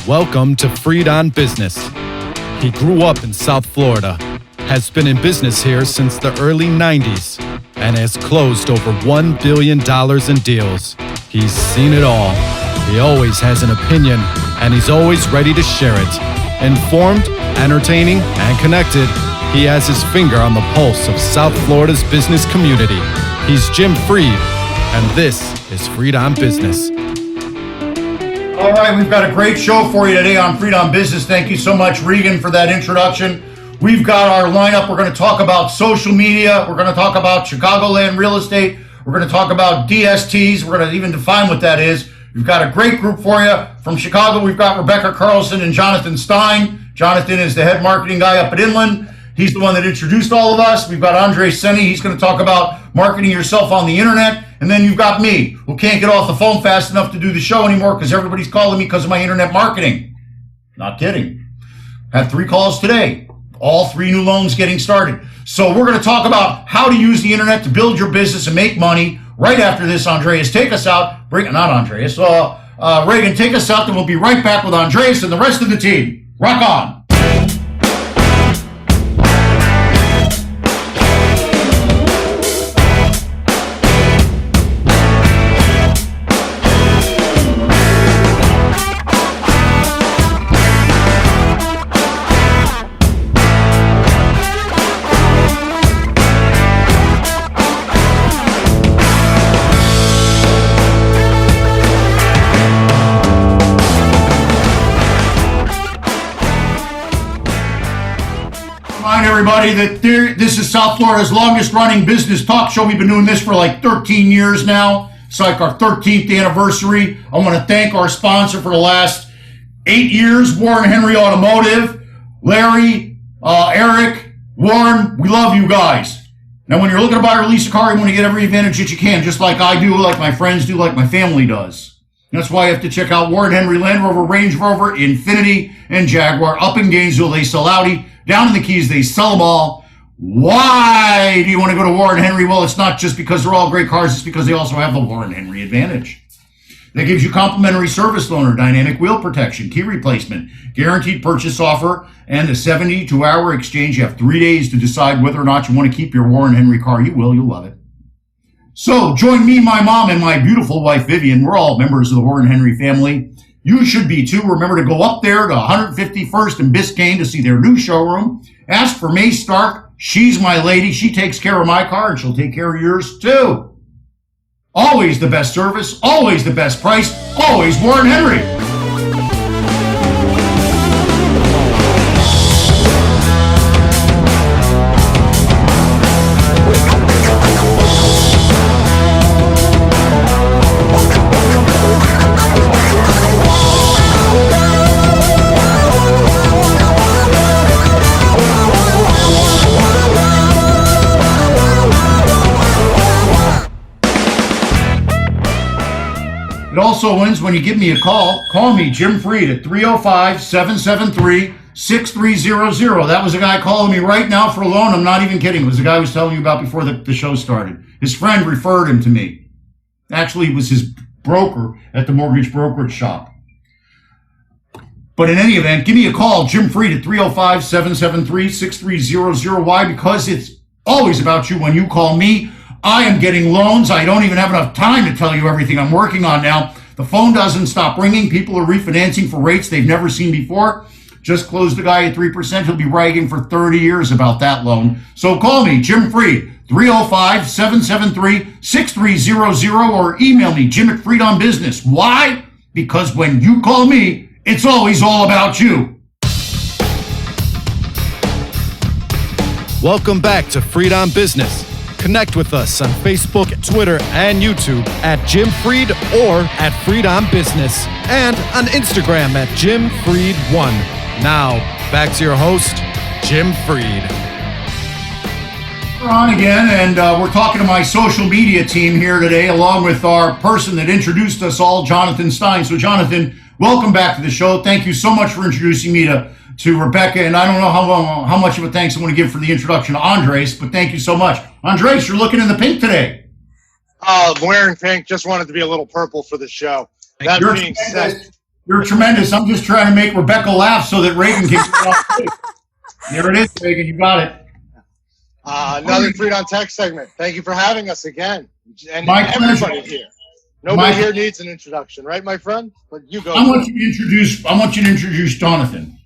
Welcome to Freed on Business. He grew up in South Florida, has been in business here since the early 90s, and has closed over $1 billion in deals. He's seen it all. He always has an opinion, and he's always ready to share it. Informed, entertaining, and connected, he has his finger on the pulse of South Florida's business community. He's Jim Freed, and this is Freed on Business. All right, we've got a great show for you today on Freed on Business. Thank you so much, Regan, for that introduction. We've got our lineup. We're going to talk about social media. We're going to talk about Chicagoland real estate. We're going to talk about DSTs. We're going to even define what that is. We've got a great group for you. From Chicago, we've got Rebekah Carlson and Jonathan Stein. Jonathan is the head marketing guy up at Inland. He's the one that introduced all of us. We've got Andreas Senie. He's going to talk about marketing yourself on the internet. And then you've got me, who can't get off the phone fast enough to do the show anymore because everybody's calling me because of my internet marketing. Not kidding. Had 3 calls today. All 3 new loans getting started. So we're going to talk about how to use the internet to build your business and make money. Right after this, Andreas, take us out. Reagan, take us out, and we'll be right back with Andreas and the rest of the team. Rock on. Everybody, this is South Florida's longest running business talk show. We've been doing this for like 13 years now. It's like our 13th anniversary. I want to thank our sponsor for the last 8 years, Warren Henry Automotive. Larry, Eric, Warren, we love you guys. Now, when you're looking to buy or lease a car, you want to get every advantage that you can, just like I do, like my friends do, like my family does. That's why you have to check out Warren Henry Land Rover, Range Rover, Infiniti, and Jaguar. Up in Gainesville, they sell Audi. Down in the Keys, they sell them all. Why do you want to go to Warren Henry? Well, it's not just because they're all great cars. It's because they also have the Warren Henry advantage. That gives you complimentary service loaner, dynamic wheel protection, key replacement, guaranteed purchase offer, and a 72-hour exchange. You have 3 days to decide whether or not you want to keep your Warren Henry car. You will. You'll love it. So join me, my mom, and my beautiful wife, Vivian. We're all members of the Warren Henry family. You should be too. Remember to go up there to 151st and Biscayne to see their new showroom. Ask for May Stark. She's my lady. She takes care of my car, and she'll take care of yours too. Always the best service, always the best price, always Warren Henry. It also wins when you give me a call. Call me, Jim Freed, at 305-773-6300. That was a guy calling me right now for a loan. I'm not even kidding. It was the guy I was telling you about before the show started. His friend referred him to me. Actually, it was his broker at the mortgage brokerage shop. But in any event, give me a call, Jim Freed, at 305-773-6300. Why? Because it's always about you when you call me. I am getting loans. I don't even have enough time to tell you everything I'm working on now. The phone doesn't stop ringing. People are refinancing for rates they've never seen before. Just closed a guy at 3%. He'll be bragging for 30 years about that loan. So call me, Jim Freed, 305-773-6300, or email me, Jim@FreedOnBusiness. Why? Because when you call me, it's always all about you. Welcome back to Freed on Business. Connect with us on Facebook, Twitter, and YouTube at Jim Freed or at Freed on Business, and on Instagram at Jim Freed1. Now, back to your host, Jim Freed. We're on again, and we're talking to my social media team here today, along with our person that introduced us all, Jonathan Stein. So, Jonathan, welcome back to the show. Thank you so much for introducing me to Rebekah, and I don't know how much of a thanks I want to give for the introduction to Andres, but thank you so much. Andres, you're looking in the pink today. I'm wearing pink. Just wanted to be a little purple for the show. That being said, You're tremendous. I'm just trying to make Rebekah laugh so that Reagan can get off tape. There it is, Reagan. You got it. Another Freed on Tech segment. Thank you for having us again. And My everybody pleasure. here. Nobody here needs an introduction, right, my friend? But you go. I want you to introduce Jonathan.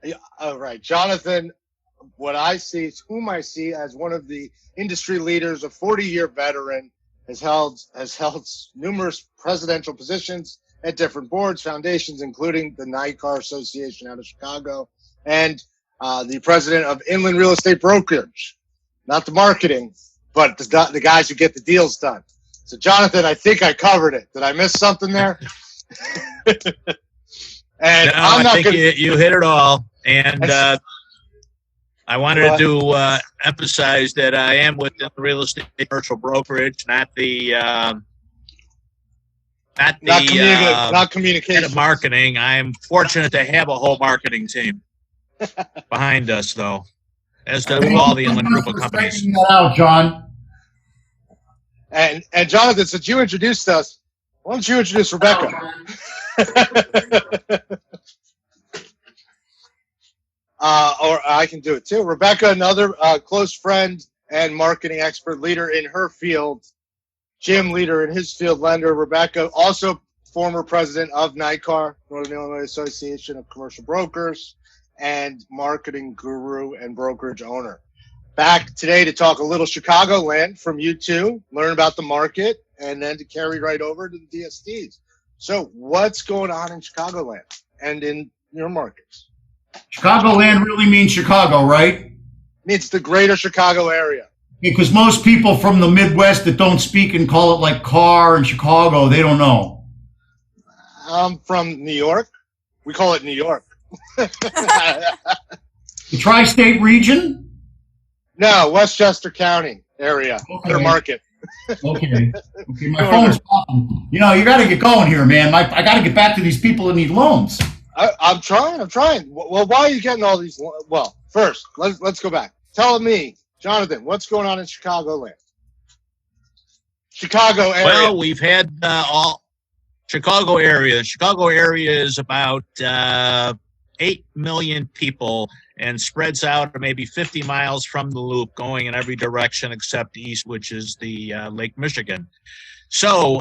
Yeah, all right. Jonathan, what I see is whom I see as one of the industry leaders, a 40-year veteran, has held numerous presidential positions at different boards, foundations, including the NICAR Association out of Chicago, and the president of Inland Real Estate Brokerage. Not the marketing, but the guys who get the deals done. So, Jonathan, I think I covered it. Did I miss something there? And no, I think you hit it all. And I wanted to emphasize that I am within the real estate commercial brokerage, not communication. Head of marketing. I am fortunate to have a whole marketing team behind us, though, as does all the Inland Group of companies. That out, John. And Jonathan, since you introduced us, why don't you introduce Rebekah? Or I can do it too. Rebekah, another close friend and marketing expert, leader in her field. Jim, leader in his field, lender. Rebekah, also former president of NICAR, Northern Illinois Association of Commercial Brokers, and marketing guru and brokerage owner. Back today to talk a little Chicagoland from you two, learn about the market, and then to carry right over to the DSTs. So what's going on in Chicagoland and in your markets? Chicagoland really means Chicago, right? It's the greater Chicago area. Because most people from the Midwest that don't speak and call it like car and Chicago, they don't know. I'm from New York. We call it New York. The tri-state region? No, Westchester County area. Okay. Market. Okay. My phone's popping. You know, you got to get going here, man. I got to get back to these people that need loans. I'm trying. Well, why are you getting all these? Well, first, let's go back. Tell me, Jonathan, what's going on in Chicagoland? Chicago area. Well, we've had all Chicago area. The Chicago area is about 8 million people and spreads out maybe 50 miles from the loop, going in every direction except east, which is the Lake Michigan. So,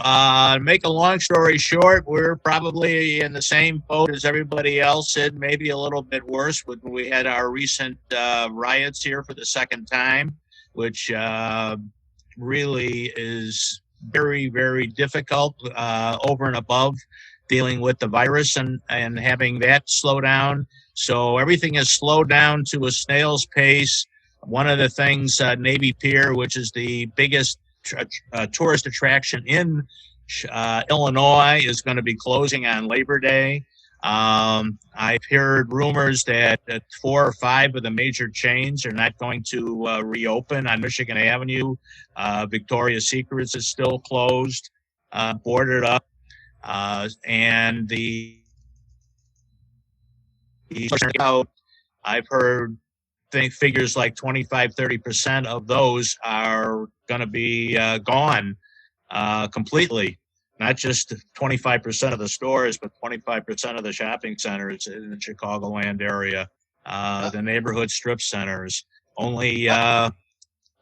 make a long story short, we're probably in the same boat as everybody else, and maybe a little bit worse when we had our recent riots here for the second time, which really is very, very difficult over and above dealing with the virus and having that slow down. So everything is slowed down to a snail's pace. One of the things, Navy Pier, which is the biggest tourist attraction in Illinois, is going to be closing on Labor Day. I've heard rumors that 4 or 5 of the major chains are not going to reopen on Michigan Avenue. Victoria's Secrets is still closed, boarded up, and I've heard figures like 25-30% of those are going to be gone completely. Not just 25% of the stores, but 25% of the shopping centers in the Chicagoland area, the neighborhood strip centers. Only the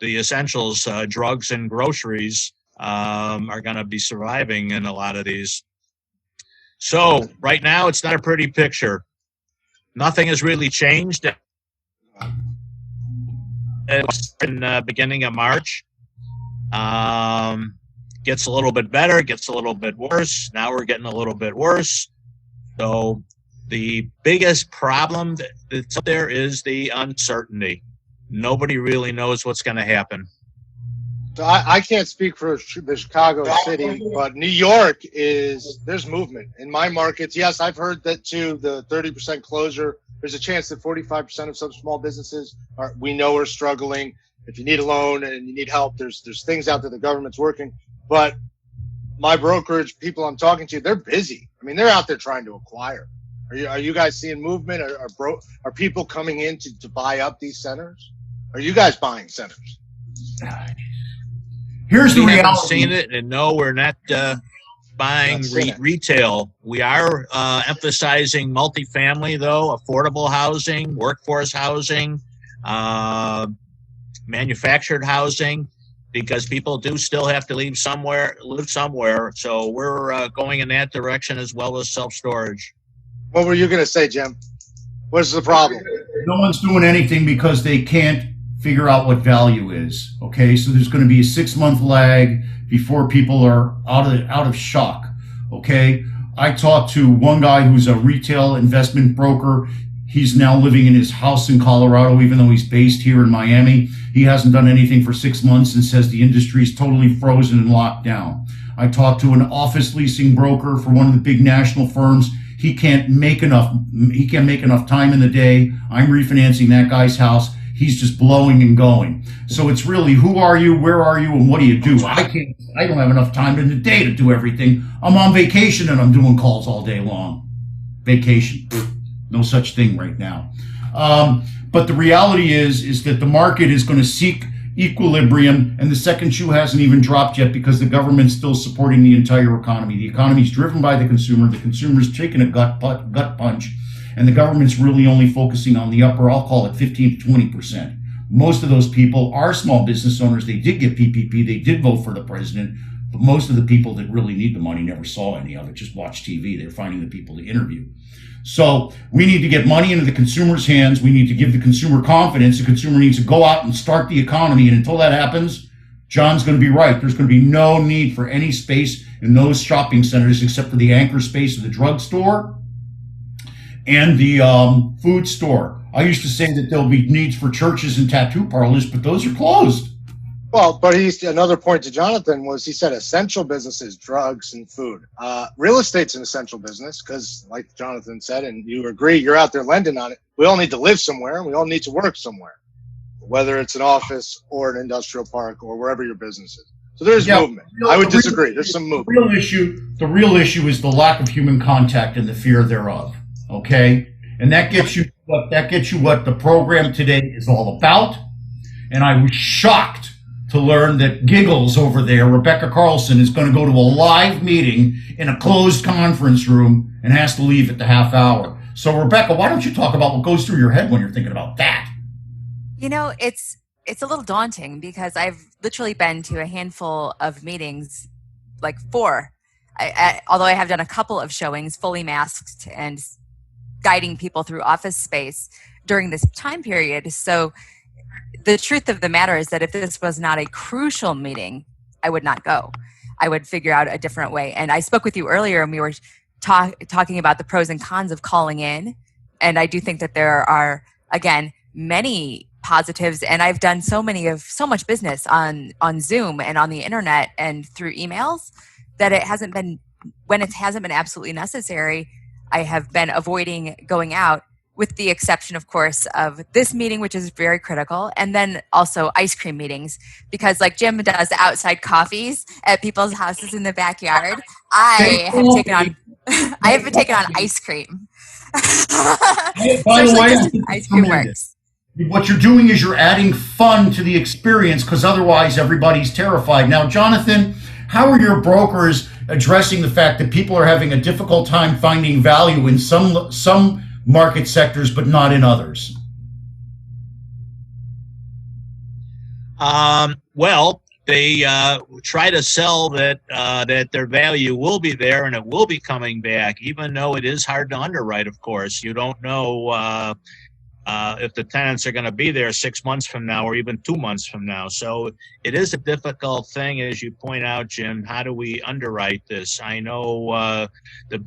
essentials, drugs and groceries, are going to be surviving in a lot of these. So right now, it's not a pretty picture. Nothing has really changed. It's in the beginning of March. Gets a little bit better, gets a little bit worse. Now we're getting a little bit worse. So the biggest problem that's up there is the uncertainty. Nobody really knows what's going to happen. So I can't speak for the Chicago city, but New York there's movement. In my markets, yes, I've heard that too, the 30% closure. There's a chance that 45% of some small businesses are struggling. If you need a loan and you need help, there's things out there the government's working. But my brokerage, people I'm talking to, they're busy. I mean, they're out there trying to acquire. Are you guys seeing movement? Are people coming in to buy up these centers? Are you guys buying centers? Here's the reality. We haven't seen it, and no, we're not. buying retail. We are emphasizing multifamily, though, affordable housing, workforce housing, manufactured housing, because people do still have to live somewhere. So we're going in that direction, as well as self-storage. What were you going to say, Jim? What's the problem? No one's doing anything because they can't figure out what value is. Okay, so there's going to be a 6-month lag before people are out of shock. Okay, I talked to one guy who's a retail investment broker. He's now living in his house in Colorado, even though he's based here in Miami. He hasn't done anything for 6 months and says the industry is totally frozen and locked down. I talked to an office leasing broker for one of the big national firms. He can't make enough time in the day. I'm refinancing that guy's house. He's just blowing and going. So it's really, who are you, where are you, and what do you do? I don't have enough time in the day to do everything. I'm on vacation and I'm doing calls all day long. Vacation. No such thing right now. But the reality is that the market is going to seek equilibrium, and the second shoe hasn't even dropped yet because the government's still supporting the entire economy. The economy is driven by the consumer. The consumer's taking a gut punch, and the government's really only focusing on the upper, I'll call it 15 to 20%. Most of those people are small business owners. They did get PPP. They did vote for the president, but most of the people that really need the money never saw any of it, just watched TV. They're finding the people to interview. So we need to get money into the consumer's hands. We need to give the consumer confidence. The consumer needs to go out and start the economy. And until that happens, John's going to be right. There's going to be no need for any space in those shopping centers except for the anchor space of the drugstore and the food store. I used to say that there'll be needs for churches and tattoo parlors, but those are closed. Well, but another point to Jonathan was he said essential businesses, drugs and food. Real estate's an essential business because, like Jonathan said, and you agree, you're out there lending on it. We all need to live somewhere, and we all need to work somewhere, whether it's an office or an industrial park or wherever your business is. So there's movement. I would disagree. There's some movement. The real issue is the lack of human contact and the fear thereof. Okay, and that gets you what the program today is all about. And I was shocked to learn that Giggles over there, Rebekah Carlson, is going to go to a live meeting in a closed conference room and has to leave at the half hour. So, Rebekah, why don't you talk about what goes through your head when you're thinking about that? You know, it's a little daunting because I've literally been to a handful of meetings, like 4. Although I have done a couple of showings fully masked and guiding people through office space during this time period. So the truth of the matter is that if this was not a crucial meeting, I would not go. I would figure out a different way. And I spoke with you earlier and we were talking about the pros and cons of calling in. And I do think that there are, again, many positives. And I've done so much business on Zoom and on the internet and through emails that when it hasn't been absolutely necessary, I have been avoiding going out, with the exception, of course, of this meeting, which is very critical, and then also ice cream meetings, because like Jim does outside coffees at people's houses in the backyard, I have taken on ice cream. By the way, ice cream works. What you're doing is you're adding fun to the experience because otherwise everybody's terrified. Now, Jonathan, how are your brokers addressing the fact that people are having a difficult time finding value in some market sectors, but not in others? Well, they try to sell that their value will be there and it will be coming back, even though it is hard to underwrite, of course. You don't know if the tenants are going to be there 6 months from now or even 2 months from now. So it is a difficult thing, as you point out, Jim. How do we underwrite this? I know the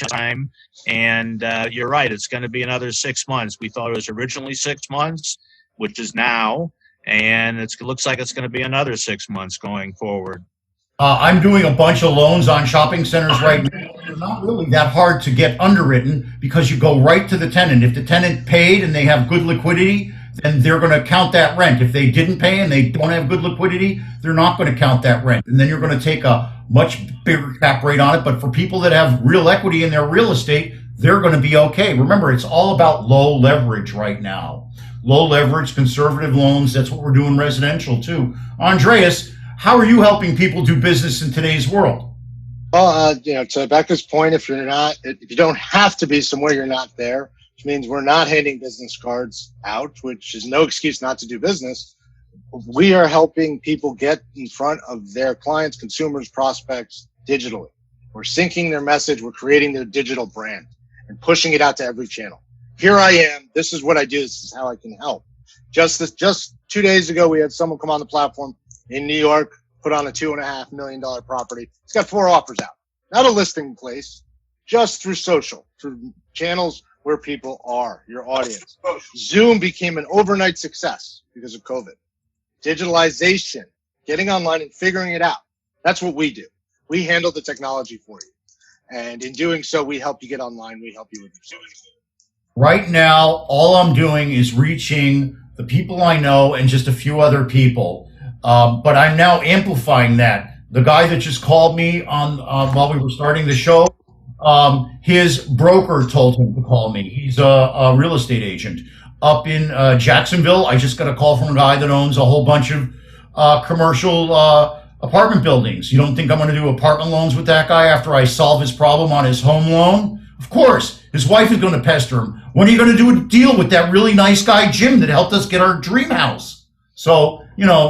time, and you're right, it's going to be another 6 months. We thought it was originally 6 months, which is now, and it looks like it's going to be another 6 months going forward. I'm doing a bunch of loans on shopping centers right now. They're not really that hard to get underwritten because you go right to the tenant. If the tenant paid and they have good liquidity, then they're going to count that rent. If they didn't pay and they don't have good liquidity, they're not going to count that rent. And then you're going to take a much bigger cap rate on it. But for people that have real equity in their real estate, they're going to be okay. Remember, it's all about low leverage right now. Low leverage, conservative loans. That's what we're doing residential too. Andreas, How are you helping people do business in today's world? Well, to Becca's point, if you don't have to be somewhere, you're not there, which means we're not handing business cards out, which is no excuse not to do business. We are helping people get in front of their clients, consumers, prospects digitally. We're syncing their message. We're creating their digital brand and pushing it out to every channel. Here I am. This is what I do. This is how I can help. Just 2 days ago, we had someone come on the platform in New York, put on a $2.5 million property. It's got 4 offers out. Not a listing place, just through social, through channels where people are, your audience. Zoom became an overnight success because of COVID. Digitalization, getting online and figuring it out. That's what we do. We handle the technology for you. And in doing so, we help you get online. We help you with your service. Right now, all I'm doing is reaching the people I know and just a few other people. But I'm now amplifying that. The guy that just called me on while we were starting the show, his broker told him to call me. He's a real estate agent up in Jacksonville. I just got a call from a guy that owns a whole bunch of commercial apartment buildings. You don't think I'm going to do apartment loans with that guy after I solve his problem on his home loan? Of course. His wife is going to pester him. When are you going to do a deal with that really nice guy, Jim, that helped us get our dream house? So,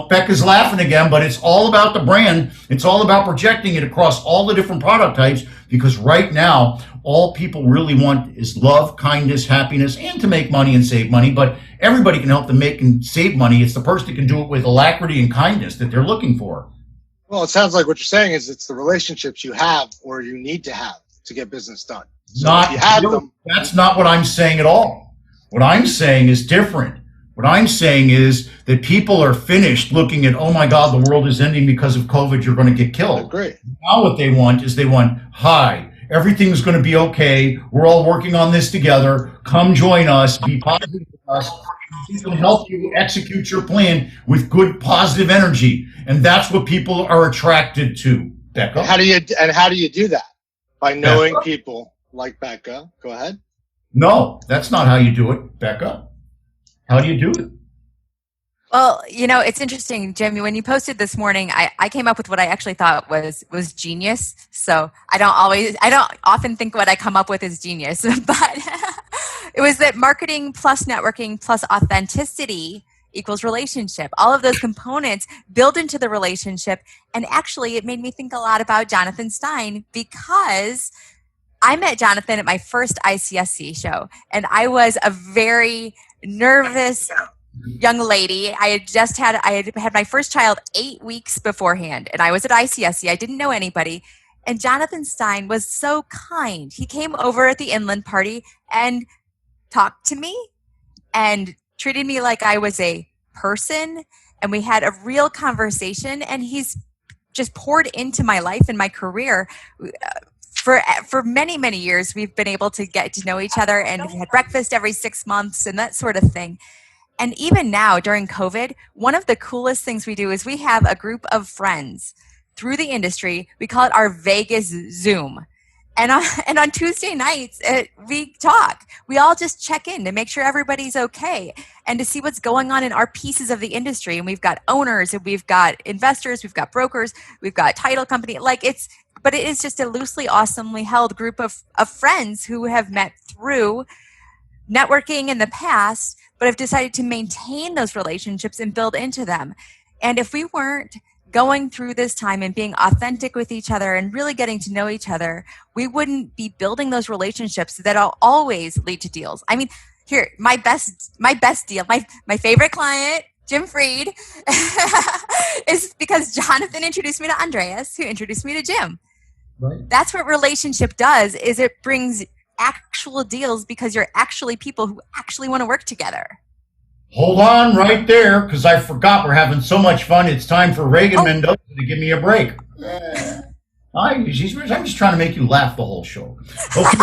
Becca's laughing again, but it's all about the brand. It's all about projecting it across all the different product types, because right now, all people really want is love, kindness, happiness, and to make money and save money. But everybody can help them make and save money. It's the person that can do it with alacrity and kindness that they're looking for. Well, it sounds like what you're saying is it's the relationships you have or you need to have to get business done. So if you have them. That's not what I'm saying at all. What I'm saying is different. What I'm saying is that people are finished looking at, oh my God, the world is ending because of COVID, you're going to get killed. Great. Now what they want is hi, everything's going to be okay. We're all working on this together. Come join us. Be positive with us. We can help you execute your plan with good, positive energy. And that's what people are attracted to, Becca. How do you do that? By knowing people like Becca. Go ahead. No, that's not how you do it, Becca. How do you do it? Well, it's interesting, Jim. When you posted this morning, I came up with what I actually thought was genius. So I don't often think what I come up with is genius, but it was that marketing plus networking plus authenticity equals relationship. All of those components build into the relationship. And actually, it made me think a lot about Jonathan Stein, because I met Jonathan at my first ICSC show, and I was a very nervous young lady. I had had my first child 8 weeks beforehand, and I was at ICSC. I didn't know anybody. And Jonathan Stein was so kind. He came over at the Inland Party and talked to me and treated me like I was a person. And we had a real conversation, and he's just poured into my life and my career. For many, many years, we've been able to get to know each other, and we had breakfast every 6 months and that sort of thing. And even now, during COVID, one of the coolest things we do is we have a group of friends through the industry. We call it our Vegas Zoom. And on Tuesday nights, we talk. We all just check in to make sure everybody's okay and to see what's going on in our pieces of the industry. And we've got owners, and we've got investors, we've got brokers, we've got title company. But it is just a loosely, awesomely held group of friends who have met through networking in the past, but have decided to maintain those relationships and build into them. And if we weren't going through this time and being authentic with each other and really getting to know each other, we wouldn't be building those relationships that'll always lead to deals. I mean, here, my best deal, my favorite client, Jim Freed, is because Jonathan introduced me to Andreas, who introduced me to Jim. Right. That's what relationship does, is it brings actual deals because you're actually people who actually want to work together. Hold on right there, because I forgot we're having so much fun. It's time for Reagan Mendoza to give me a break. I'm just trying to make you laugh the whole show. Okay,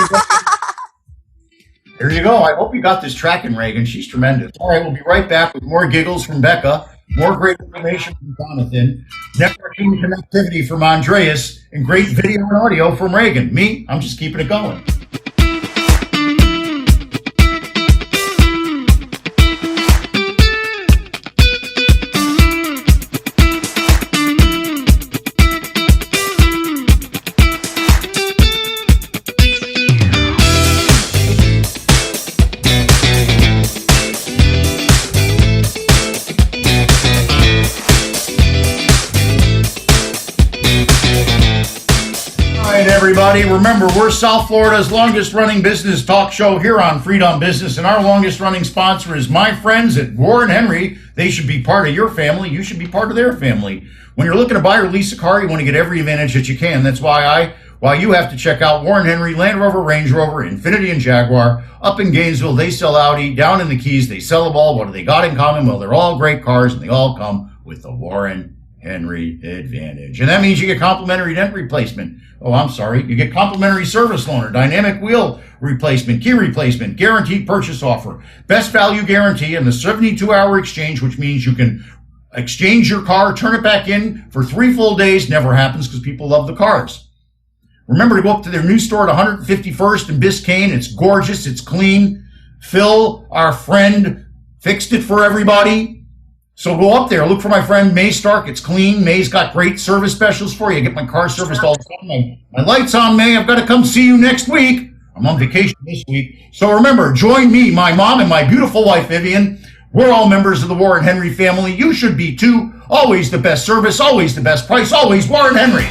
there you go. I hope you got this tracking, Reagan. She's tremendous. All right, we'll be right back with more giggles from Becca, more great information from Jonathan, networking connectivity from Andreas, and great video and audio from Reagan. Me, I'm just keeping it going. everybody. Remember, we're South Florida's longest running business talk show here on Freedom Business, and our longest running sponsor is my friends at Warren Henry. They should be part of your family. You should be part of their family. When you're looking to buy or lease a car, you want to get every advantage that you can. That's why you have to check out Warren Henry, Land Rover, Range Rover, Infiniti, and Jaguar. Up in Gainesville, they sell Audi. Down in the Keys, they sell them all. What do they got in common? Well, they're all great cars, and they all come with the Warren Henry Advantage. And that means you get complimentary dent replacement. You get complimentary service loaner, dynamic wheel replacement, key replacement, guaranteed purchase offer, best value guarantee, and the 72-hour exchange, which means you can exchange your car, turn it back in for 3 full days. Never happens because people love the cars. Remember to go up to their new store at 151st and Biscayne. It's gorgeous. It's clean. Phil, our friend, fixed it for everybody. So go up there. Look for my friend May Stark. It's clean. May's got great service specials for you. I get my car serviced all the time. My light's on, May. I've got to come see you next week. I'm on vacation this week. So remember, join me, my mom, and my beautiful wife, Vivian. We're all members of the Warren Henry family. You should be too. Always the best service, always the best price, always Warren Henry.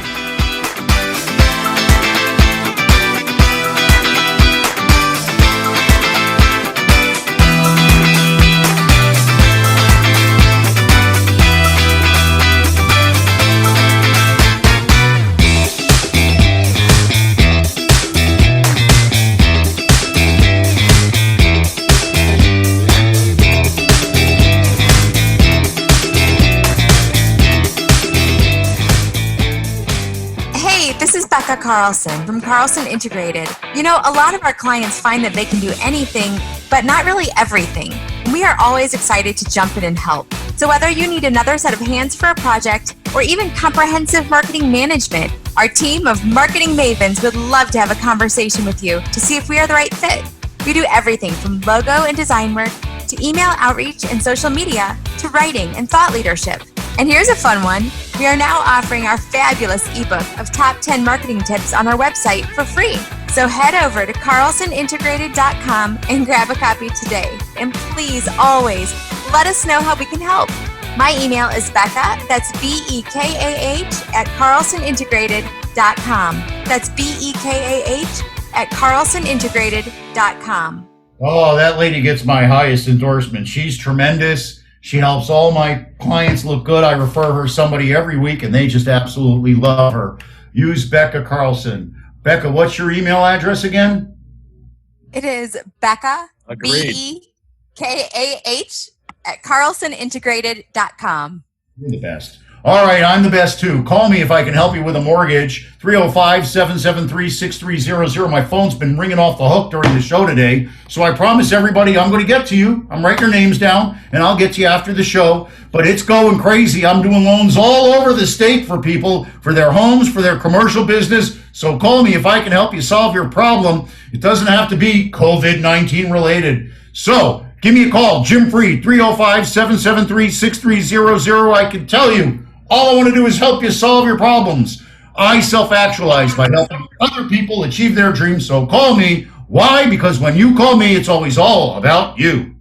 Rebekah Carlson from Carlson Integrated. You know, a lot of our clients find that they can do anything, but not really everything. We are always excited to jump in and help. So whether you need another set of hands for a project or even comprehensive marketing management, our team of marketing mavens would love to have a conversation with you to see if we are the right fit. We do everything from logo and design work to email outreach and social media to writing and thought leadership. And here's a fun one. We are now offering our fabulous ebook of top 10 marketing tips on our website for free. So head over to carlsonintegrated.com and grab a copy today. And please always let us know how we can help. My email is Becca, that's BEKAH at carlsonintegrated.com. That's BEKAH at carlsonintegrated.com. Oh, that lady gets my highest endorsement. She's tremendous. She helps all my clients look good. I refer her somebody every week, and they just absolutely love her. Use Rebekah Carlson. Becca, what's your email address again? It is Becca, Agreed. BEKAH at carlsonintegrated.com. You're the best. All right, I'm the best too. Call me if I can help you with a mortgage. 305-773-6300. My phone's been ringing off the hook during the show today. So I promise everybody I'm going to get to you. I'm writing your names down, and I'll get to you after the show. But it's going crazy. I'm doing loans all over the state for people, for their homes, for their commercial business. So call me if I can help you solve your problem. It doesn't have to be COVID-19 related. So give me a call, Jim Freed, 305-773-6300. I can tell you, all I want to do is help you solve your problems. I self-actualize by helping other people achieve their dreams. So call me. Why? Because when you call me, it's always all about you.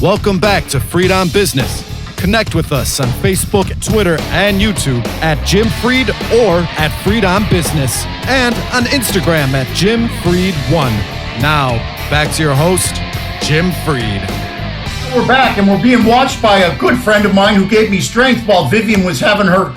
Welcome back to Freedom Business. Connect with us on Facebook, Twitter, and YouTube at Jim Freed or at Freedom Business, and on Instagram at Jim Freed1. Now, back to your host, Jim Freed. We're back, and we're being watched by a good friend of mine who gave me strength while Vivian was having her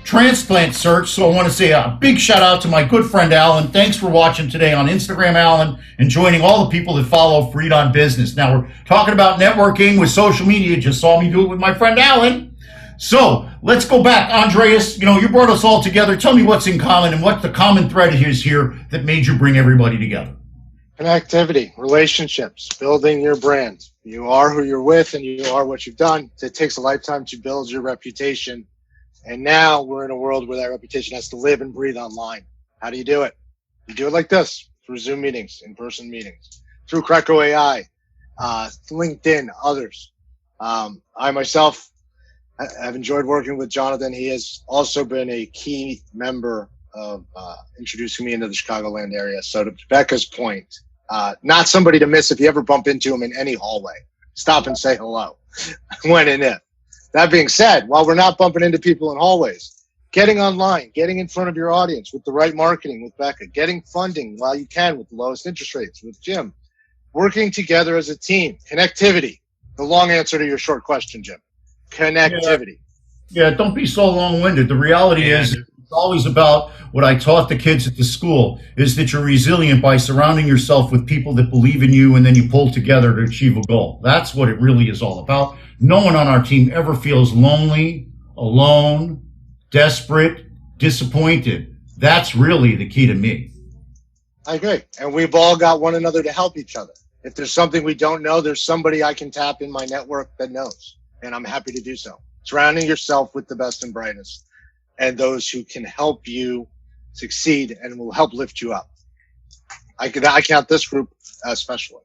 transplant search. So I want to say a big shout out to my good friend Alan. Thanks for watching today on Instagram, Alan, and joining all the people that follow Freedom Business. Now we're talking about networking with social media. You just saw me do it with my friend Alan. So let's go back. Andreas, you brought us all together. Tell me what's in common and what the common thread is here that made you bring everybody together. Connectivity, relationships, building your brand. You are who you're with, and you are what you've done. It takes a lifetime to build your reputation. And now we're in a world where that reputation has to live and breathe online. How do you do it? You do it like this, through Zoom meetings, in-person meetings, through Creco AI, LinkedIn, others. I myself have enjoyed working with Jonathan. He has also been a key member of introducing me into the Chicagoland area. So to Becca's point, not somebody to miss if you ever bump into him in any hallway. Stop and say hello when and if. That being said, while we're not bumping into people in hallways, Getting online, getting in front of your audience with the right marketing with Becca, getting funding while you can with the lowest interest rates with Jim, working together as a team, connectivity. The long answer to your short question, Jim. Connectivity. Yeah, don't be so long-winded. The reality is it's always about what I taught the kids at the school, is that you're resilient by surrounding yourself with people that believe in you, and then you pull together to achieve a goal. That's what it really is all about. No one on our team ever feels lonely, alone, desperate, disappointed. That's really the key to me. I agree. And we've all got one another to help each other. If there's something we don't know, there's somebody I can tap in my network that knows, and I'm happy to do so. Surrounding yourself with the best and brightest and those who can help you succeed and will help lift you up. I count this group especially.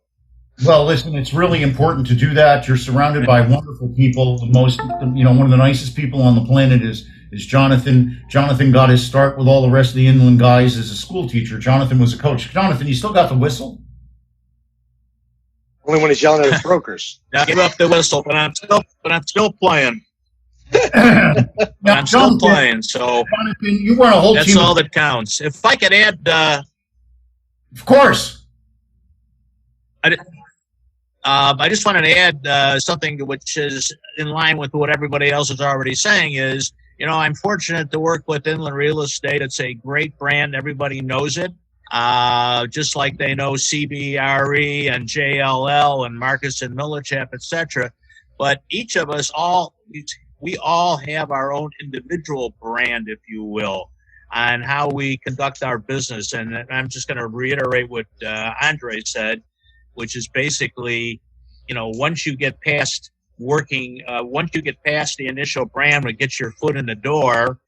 Well, listen, it's really important to do that. You're surrounded by wonderful people. One of the nicest people on the planet is Jonathan. Jonathan got his start with all the rest of the Inland guys as a school teacher. Jonathan was a coach. Jonathan, you still got the whistle? Only when he's yelling at his brokers. I give up the whistle, but I'm still playing. Now, I'm still playing, so Jonathan, you weren't a whole that's team. all that counts. If I could add, Of course. I just wanted to add something which is in line with what everybody else is already saying. Is I'm fortunate to work with Inland Real Estate. It's a great brand. Everybody knows it. Just like they know CBRE and JLL and Marcus and Millichap, etc. But each of us we all have our own individual brand, if you will, on how we conduct our business. And I'm just going to reiterate what Andre said, which is basically, once you get past once you get past the initial brand and get your foot in the door,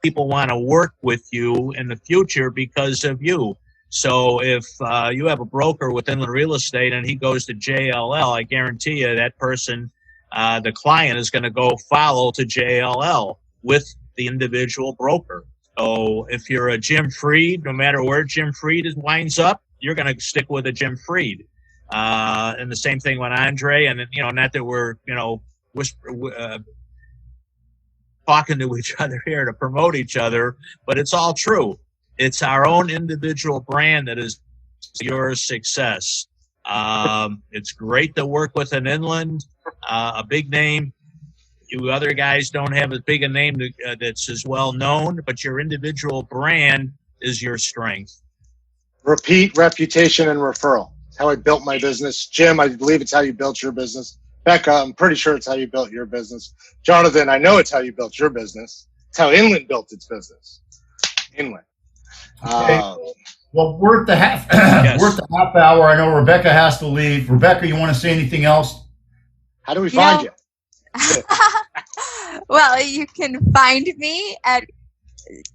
people want to work with you in the future because of you. So if you have a broker with Inland Real Estate and he goes to JLL, I guarantee you that person, the client, is going to go follow to JLL with the individual broker. So if you're a Jim Freed, no matter where Jim Freed winds up, you're going to stick with a Jim Freed. And the same thing with Andre. And not that we're talking to each other here to promote each other, but it's all true. It's our own individual brand that is your success. It's great to work with an Inland, a big name. You other guys don't have as big a name that's as well known, but your individual brand is your strength. Repeat, reputation, and referral. It's how I built my business. Jim, I believe it's how you built your business. Becca, I'm pretty sure it's how you built your business. Jonathan, I know it's how you built your business. It's how Inland built its business. Inland. Okay. Well, we're at the half. We're at the half hour. I know Rebekah has to leave. Rebekah, you want to say anything else? How do we find you? Well, you can find me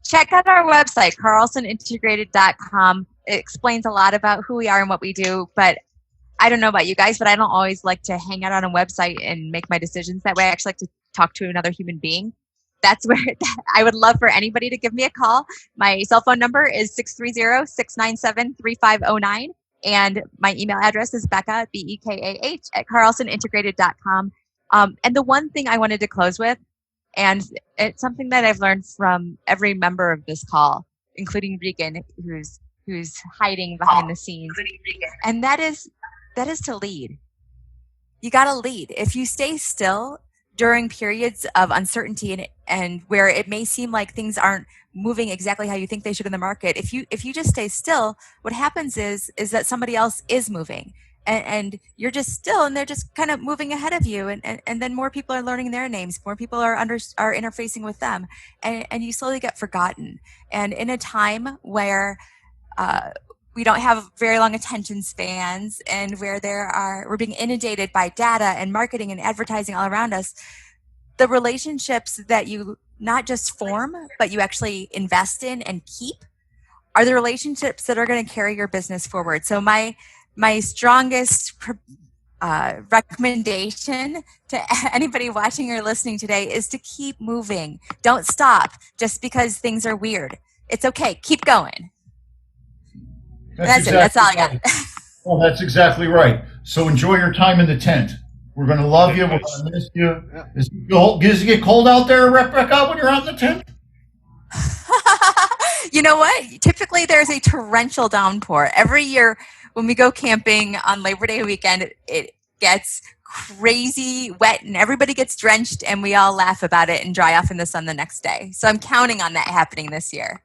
check out our website, carlsonintegrated.com. It explains a lot about who we are and what we do, but I don't know about you guys, but I don't always like to hang out on a website and make my decisions that way. I actually like to talk to another human being. That's where I would love for anybody to give me a call. My cell phone number is 630-697-3509. And my email address is Becca, BEKAH, at carlsonintegrated.com. And the one thing I wanted to close with, and it's something that I've learned from every member of this call, including Regan, who's hiding behind the scenes, and that is to lead. You got to lead. If you stay still during periods of uncertainty and where it may seem like things aren't moving exactly how you think they should in the market, if you just stay still, what happens is that somebody else is moving. And you're just still, and they're just kind of moving ahead of you, and then more people are learning their names, more people are interfacing with them, and you slowly get forgotten. And in a time where we don't have very long attention spans, and where we're being inundated by data and marketing and advertising all around us, the relationships that you not just form, but you actually invest in and keep are the relationships that are going to carry your business forward. So my strongest recommendation to anybody watching or listening today is to keep moving. Don't stop just because things are weird. It's okay. Keep going. That's it. That's all I got. Well, that's exactly right. So enjoy your time in the tent. We're going to love you. We're going to miss you. Does it get cold out there, Rebekah, when you're out in the tent? You know what? Typically, there's a torrential downpour. Every year when we go camping on Labor Day weekend, it gets crazy wet and everybody gets drenched and we all laugh about it and dry off in the sun the next day. So I'm counting on that happening this year.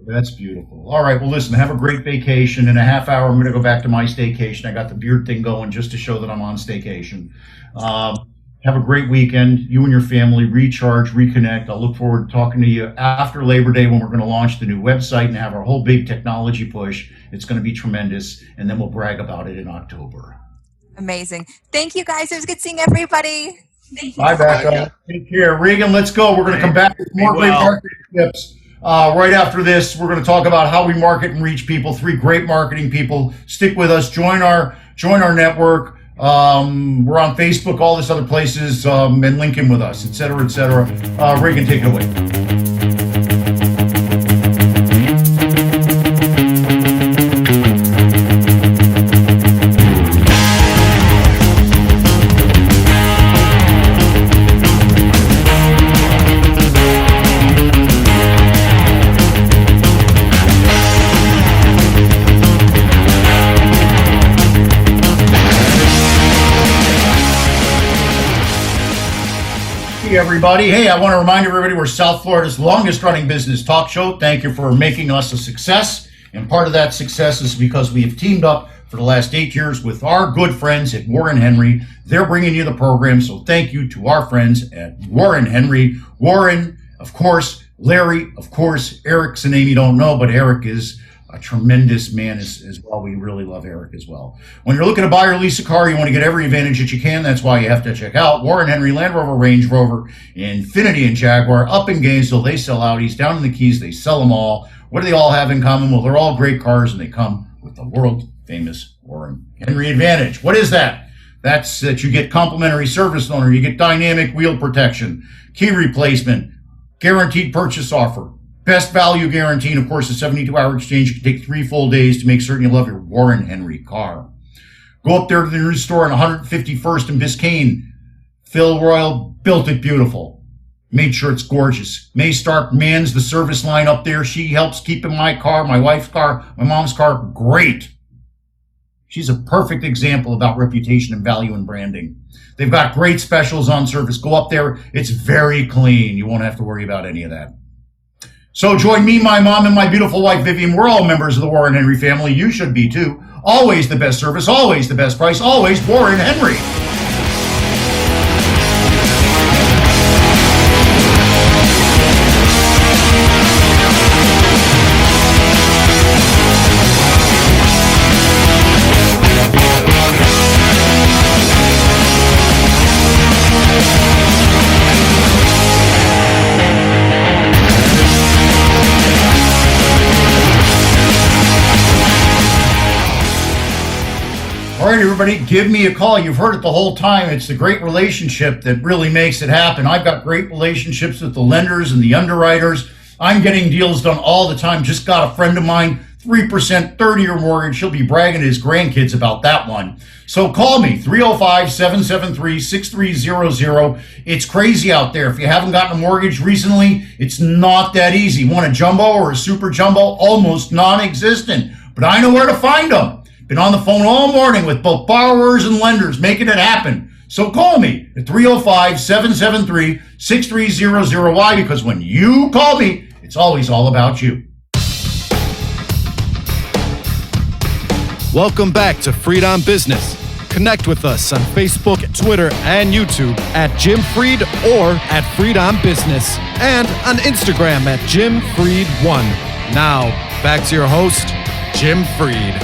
That's beautiful. All right. Well, listen, have a great vacation. In a half hour, I'm going to go back to my staycation. I got the beard thing going just to show that I'm on staycation. Have a great weekend. You and your family recharge, reconnect. I'll look forward to talking to you after Labor Day when we're going to launch the new website and have our whole big technology push. It's going to be tremendous. And then we'll brag about it in October. Amazing. Thank you, guys. It was good seeing everybody. Thank you. Bye, Becca. Take care. Regan, let's go. We're going to come back with more great marketing tips. Right after this, we're going to talk about how we market and reach people. 3 great marketing people. Stick with us. Join our network. We're on Facebook, all this other places, and link in with us, et cetera, et cetera. Regan, take it away. Everybody. Hey, I want to remind everybody we're South Florida's longest running business talk show. Thank you for making us a success. And part of that success is because we have teamed up for the last 8 years with our good friends at Warren Henry. They're bringing you the program. So thank you to our friends at Warren Henry. Warren, of course, Larry, of course, Eric's a name you don't know, but Eric is a tremendous man as well. We really love Eric as well. When you're looking to buy or lease a car, you want to get every advantage that you can. That's why you have to check out Warren Henry, Land Rover, Range Rover, Infiniti, and Jaguar. Up in Gainesville, they sell Audis. Down in the Keys, they sell them all. What do they all have in common? Well, they're all great cars, and they come with the world-famous Warren Henry Advantage. What is that? That's that you get complimentary service owner, you get dynamic wheel protection, key replacement, guaranteed purchase offer, best value guarantee, and of course, a 72-hour exchange. You can take 3 full days to make certain you love your Warren Henry car. Go up there to the new store on 151st and Biscayne. Phil Royal built it beautiful. Made sure it's gorgeous. May Stark mans the service line up there. She helps keeping my car, my wife's car, my mom's car great. She's a perfect example about reputation and value and branding. They've got great specials on service. Go up there. It's very clean. You won't have to worry about any of that. So join me, my mom, and my beautiful wife, Vivian. We're all members of the Warren Henry family. You should be, too. Always the best service, always the best price, always Warren Henry. All right, everybody, give me a call. You've heard it the whole time. It's the great relationship that really makes it happen. I've got great relationships with the lenders and the underwriters. I'm getting deals done all the time. Just got a friend of mine, 3%, 30-year mortgage. He'll be bragging to his grandkids about that one. So call me, 305-773-6300. It's crazy out there. If you haven't gotten a mortgage recently, it's not that easy. Want a jumbo or a super jumbo? Almost non-existent. But I know where to find them. Been on the phone all morning with both borrowers and lenders, making it happen. So call me at 305-773-6300. Why? Because when you call me, it's always all about you. Welcome back to Freed on Business. Connect with us on Facebook, Twitter, and YouTube at Jim Freed or at Freed on Business, and on Instagram at Jim Freed1. Now, back to your host, Jim Freed.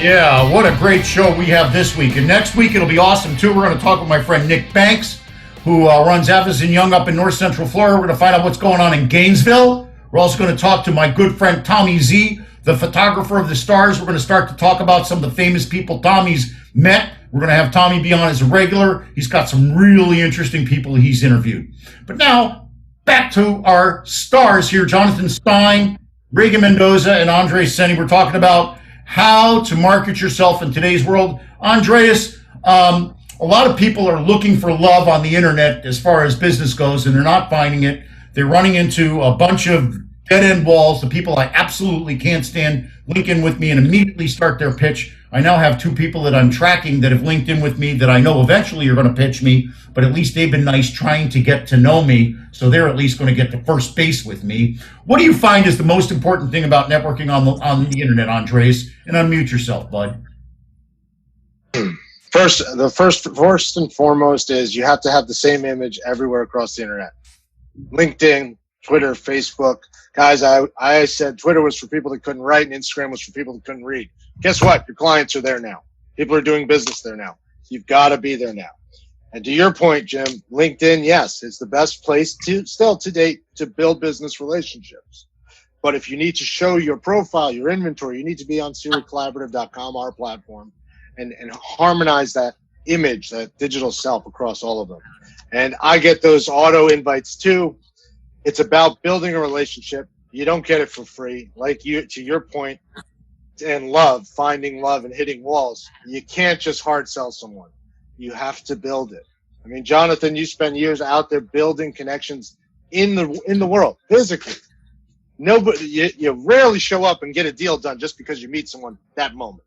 Yeah, what a great show we have this week. And next week, it'll be awesome, too. We're going to talk with my friend Nick Banks, who runs Avis and Young up in North Central Florida. We're going to find out what's going on in Gainesville. We're also going to talk to my good friend Tommy Z, the photographer of the stars. We're going to start to talk about some of the famous people Tommy's met. We're going to have Tommy be on as a regular. He's got some really interesting people he's interviewed. But now, back to our stars here, Jonathan Stein, Reagan Mendoza, and Andreas Senie. We're talking about how to market yourself in today's world. Andreas, a lot of people are looking for love on the internet as far as business goes, and they're not finding it. They're running into a bunch of dead-end walls. The people I absolutely can't stand link in with me and immediately start their pitch. I now have 2 people that I'm tracking that have linked in with me that I know eventually are going to pitch me, but at least they've been nice trying to get to know me, so they're at least going to get to first base with me. What do you find is the most important thing about networking on the internet, Andres? And unmute yourself, bud. First and foremost is you have to have the same image everywhere across the internet. LinkedIn, Twitter, Facebook. Guys, I said Twitter was for people that couldn't write and Instagram was for people that couldn't read. Guess what? Your clients are there now. People are doing business there now. You've got to be there now. And to your point, Jim, LinkedIn, yes, it's the best place to date to build business relationships. But if you need to show your profile, your inventory, you need to be on SerieCollaborative.com, our platform, and harmonize that image, that digital self across all of them. And I get those auto invites too. It's about building a relationship. You don't get it for free. Like to your point, and finding love and hitting walls. You can't just hard sell someone. You have to build it. I mean, Jonathan, you spend years out there building connections in the world, physically. Nobody, you rarely show up and get a deal done just because you meet someone that moment.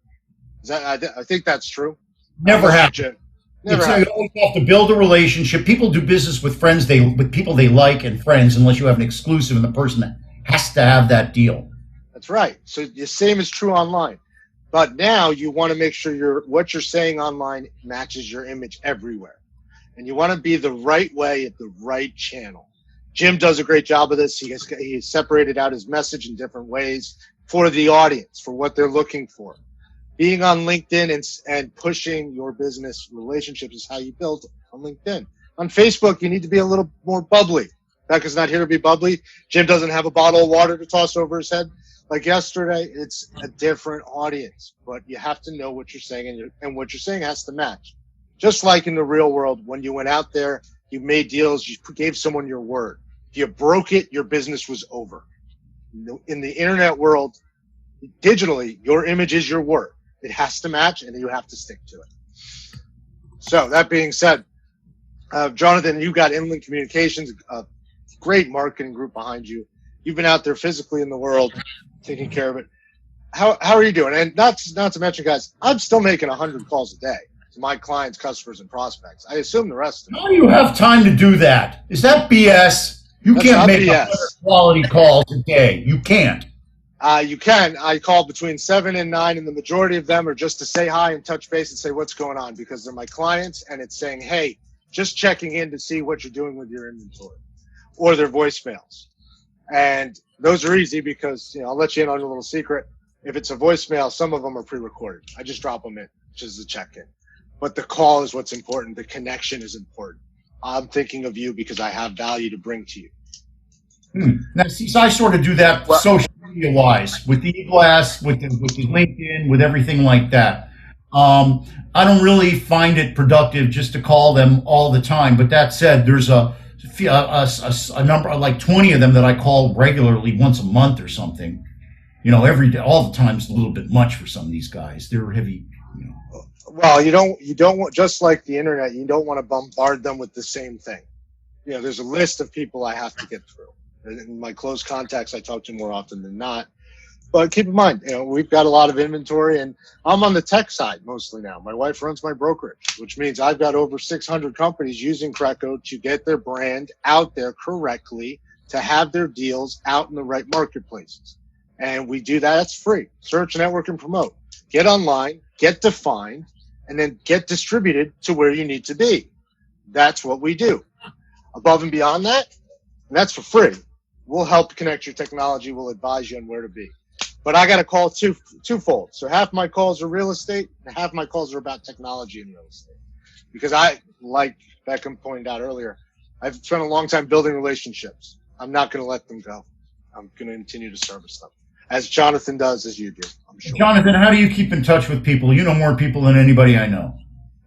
I think that's true. Never happened. You always have to build a relationship. People do business with with people they like and friends, unless you have an exclusive and the person has to have that deal. That's right. So the same is true online. But now you want to make sure what you're saying online matches your image everywhere. And you want to be the right way at the right channel. Jim does a great job of this. He has separated out his message in different ways for the audience, for what they're looking for. Being on LinkedIn and pushing your business relationships is how you build on LinkedIn. On Facebook, you need to be a little more bubbly. Becca's not here to be bubbly. Jim doesn't have a bottle of water to toss over his head. Like yesterday, it's a different audience, but you have to know what you're saying, and what you're saying has to match. Just like in the real world, when you went out there, you made deals, you gave someone your word. If you broke it, your business was over. In the internet world, digitally, your image is your word. It has to match, and you have to stick to it. So that being said, Jonathan, you've got Inland Communications, a great marketing group behind you. You've been out there physically in the world, taking care of it. How are you doing? And not to mention, guys, I'm still making 100 calls a day to my clients, customers, and prospects. I assume the rest of them. How do you have time to do that? Is that BS? That's can't make 100 quality calls a day. You can't. You can. I call between 7 and 9, and the majority of them are just to say hi and touch base and say what's going on, because they're my clients, and it's saying, hey, just checking in to see what you're doing with your inventory, or their voicemails. And those are easy because, I'll let you in on a little secret. If it's a voicemail, some of them are pre-recorded. I just drop them in, just as a check-in. But the call is what's important. The connection is important. I'm thinking of you because I have value to bring to you. Now, see, so I sort of do that social media-wise, with the e-blast, with the LinkedIn, with everything like that. I don't really find it productive just to call them all the time. But that said, there's a number, like 20 of them that I call regularly once a month or something. Every day, all the time is a little bit much for some of these guys. They're heavy. Well, you don't want, just like the internet, you don't want to bombard them with the same thing. There's a list of people I have to get through. In my close contacts, I talk to more often than not. But keep in mind, we've got a lot of inventory, and I'm on the tech side mostly now. My wife runs my brokerage, which means I've got over 600 companies using Creco to get their brand out there correctly, to have their deals out in the right marketplaces. And we do that. It's free. Search, network, and promote. Get online, get defined, and then get distributed to where you need to be. That's what we do. Above and beyond that, and that's for free. We'll help connect your technology. We'll advise you on where to be. But I got to call twofold. So half my calls are real estate, and half my calls are about technology and real estate. Because like Beckham pointed out earlier, I've spent a long time building relationships. I'm not going to let them go. I'm going to continue to service them, as Jonathan does, as you do, I'm sure. Jonathan, how do you keep in touch with people? You know more people than anybody I know.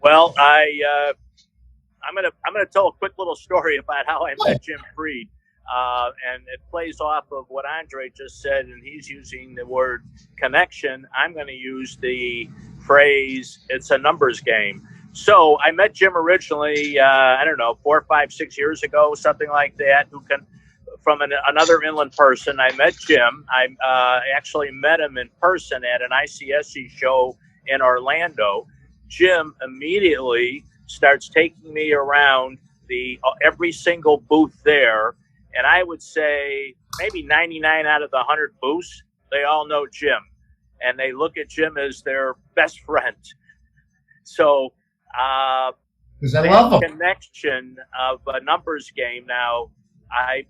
Well, I'm gonna tell a quick little story about how I met Jim Freed, and it plays off of what Andre just said, and he's using the word connection. I'm going to use the phrase, it's a numbers game. So I met Jim originally, I don't know, 4, 5, 6 years ago, something like that. From another inland person, I met Jim. I actually met him in person at an ICSC show in Orlando. Jim immediately starts taking me around every single booth there, and I would say maybe 99 out of the 100 booths, they all know Jim, and they look at Jim as their best friend. So because I love them. Connection of a numbers game. Now, I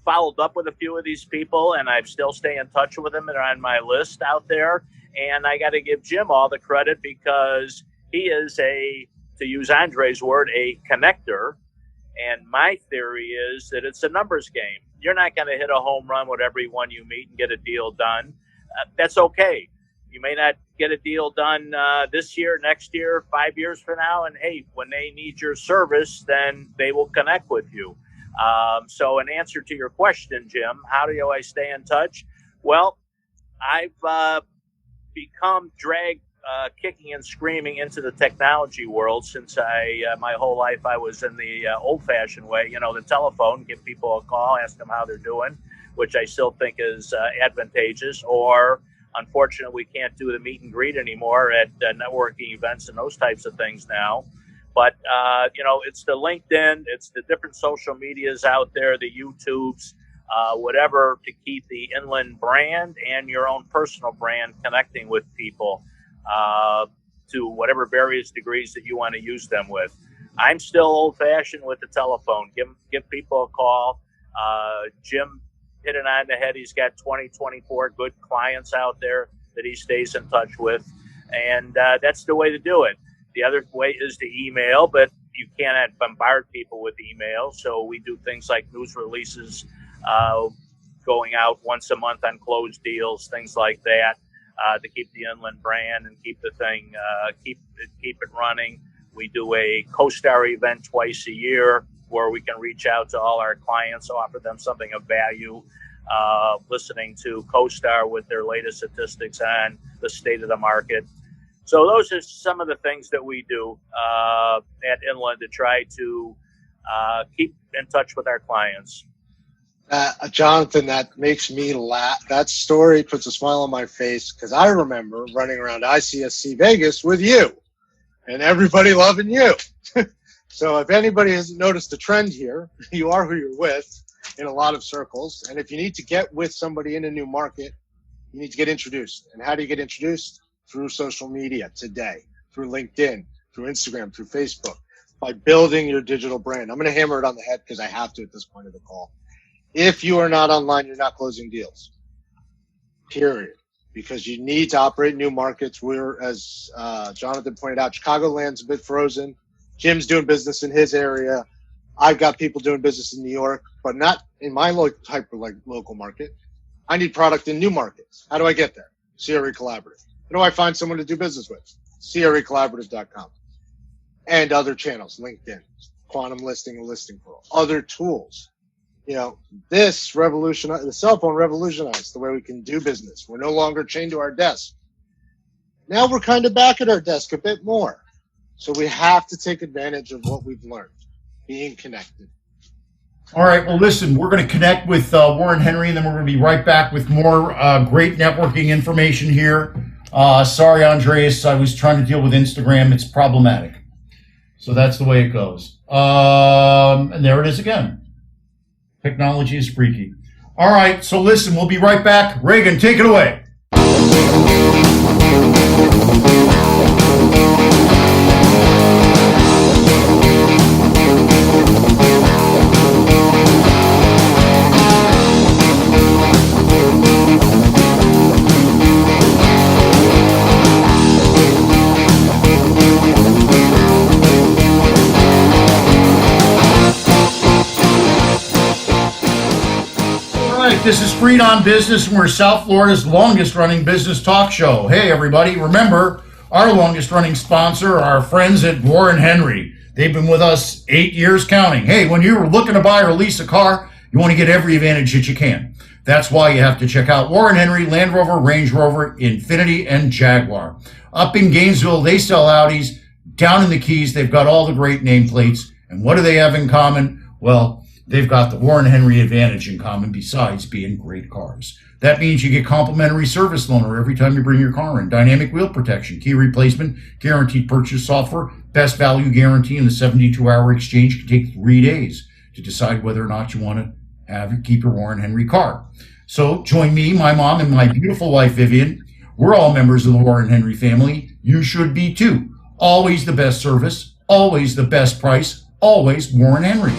followed up with a few of these people, and I still stay in touch with them and are on my list out there. And I got to give Jim all the credit because he is to use Andre's word, a connector. And my theory is that it's a numbers game. You're not going to hit a home run with everyone you meet and get a deal done. That's okay. You may not get a deal done this year, next year, 5 years from now. And hey, when they need your service, then they will connect with you. So in answer to your question, Jim, how do I stay in touch? Well, I've become dragged kicking and screaming into the technology world since my whole life I was in the old-fashioned way, the telephone, give people a call, ask them how they're doing, which I still think is advantageous. Or unfortunately, we can't do the meet and greet anymore at networking events and those types of things now. But, it's the LinkedIn, it's the different social medias out there, the YouTubes, whatever, to keep the inland brand and your own personal brand connecting with people to whatever various degrees that you want to use them with. I'm still old-fashioned with the telephone. Give people a call. Jim hit it on the head. He's got 20, 24 good clients out there that he stays in touch with, and that's the way to do it. The other way is to email, but you cannot bombard people with email. So we do things like news releases going out once a month on closed deals, things like that, to keep the inland brand and keep the thing, keep it running. We do a CoStar event twice a year where we can reach out to all our clients, offer them something of value, listening to CoStar with their latest statistics on the state of the market. So those are some of the things that we do at Inland to try to keep in touch with our clients. Jonathan, that makes me laugh. That story puts a smile on my face because I remember running around ICSC Vegas with you and everybody loving you. So if anybody hasn't noticed a trend here, you are who you're with in a lot of circles. And if you need to get with somebody in a new market, you need to get introduced. And how do you get introduced? Through social media today, through LinkedIn, through Instagram, through Facebook, by building your digital brand. I'm going to hammer it on the head because I have to at this point of the call. If you are not online, you're not closing deals, period, because you need to operate new markets. We're, as Jonathan pointed out, Chicagoland's a bit frozen. Jim's doing business in his area. I've got people doing business in New York, but not in my local market. I need product in new markets. How do I get there? CRE Collaborative. How do I find someone to do business with? CREcollaborative.com. And other channels, LinkedIn, Quantum Listing and Listing Pro, other tools. This revolutionized, the cell phone revolutionized the way we can do business. We're no longer chained to our desk. Now we're kind of back at our desk a bit more. So we have to take advantage of what we've learned, being connected. All right. Well, listen, we're going to connect with Warren Henry, and then we're going to be right back with more great networking information here. Sorry, Andreas, I was trying to deal with Instagram. It's problematic. So that's the way it goes. And there it is again. Technology is freaky. All right. So listen, we'll be right back. Reagan, take it away. This is Freed on Business, and we're South Florida's longest-running business talk show. Hey, everybody, remember, our longest-running sponsor are our friends at Warren Henry. They've been with us 8 years counting. Hey, when you're looking to buy or lease a car, you want to get every advantage that you can. That's why you have to check out Warren Henry, Land Rover, Range Rover, Infiniti, and Jaguar. Up in Gainesville, they sell Audis, Down in the Keys, they've got all the great nameplates. And what do they have in common? Well, they've got the Warren Henry advantage in common besides being great cars. That means you get complimentary service loaner every time you bring your car in, dynamic wheel protection, key replacement, guaranteed purchase software, best value guarantee, and the 72-hour exchange can take 3 days to decide whether or not you want to keep your Warren Henry car. So join me, my mom, and my beautiful wife, Vivian. We're all members of the Warren Henry family. You should be too. Always the best service, always the best price, always Warren Henry.